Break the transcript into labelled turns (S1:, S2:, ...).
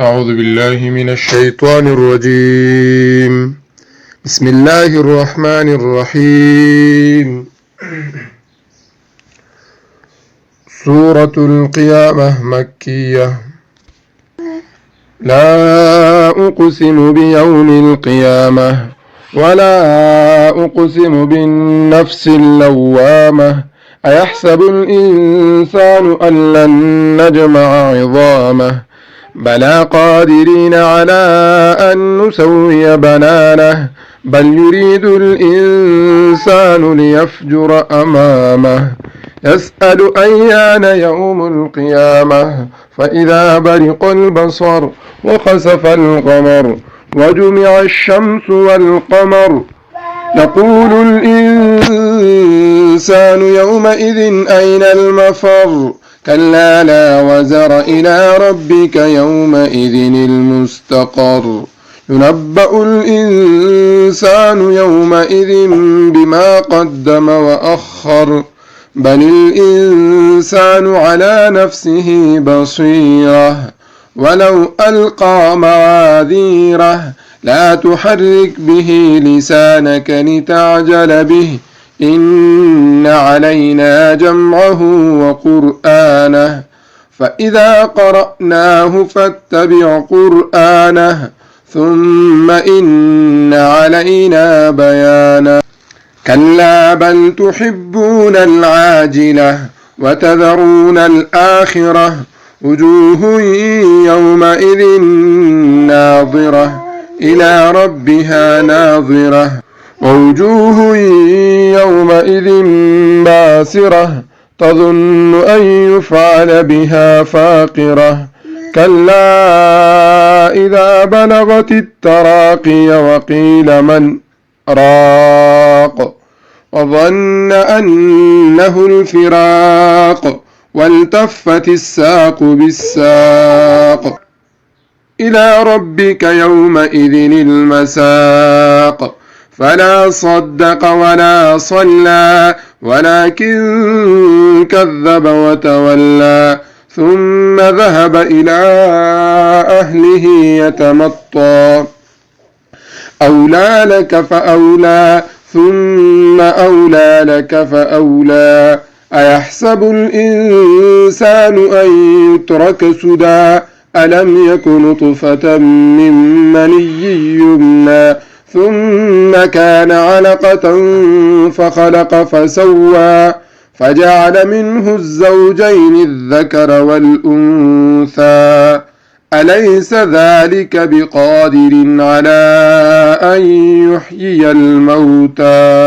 S1: أعوذ بالله من الشيطان الرجيم. بسم الله الرحمن الرحيم. سورة القيامة مكية. لا أقسم بيوم القيامة ولا أقسم بالنفس اللوامة أيحسب الإنسان أن لن نجمع عظامه بلى قادرين على أن نسوي بنانه بل يريد الإنسان ليفجر أمامه يسأل أيان يوم القيامة فإذا برق البصر وخسف القمر وجمع الشمس والقمر يقول الإنسان يومئذ أين المفر كلا لا وزر إلى ربك يومئذ المستقر ينبأ الإنسان يومئذ بما قدم وأخر بل الإنسان على نفسه بصيرة ولو ألقى معاذيره لا تحرك به لسانك لتعجل به إن علينا جمعه وقرآنه فإذا قرأناه فاتبع قرآنه ثم إن علينا بيانه كلا بل تحبون العاجلة وتذرون الآخرة وجوه يومئذ ناظرة إلى ربها ناظرة ووجوه يومئذ باسرة تظن أن يفعل بها فاقرة كلا إذا بلغت التراقي وقيل من راق وظن أنه الفراق والتفت الساق بالساق إلى ربك يومئذ المساق فلا صدق ولا صلى ولكن كذب وتولى ثم ذهب إلى أهله يتمطى أولى لك فأولى ثم أولى لك فأولى أيحسب الإنسان أن يترك سدى ألم يك نطفة من مني يمنى ثم كان علقة فخلق فسوى فجعل منه الزوجين الذكر والأنثى أليس ذلك بقادر على أن يحيي الموتى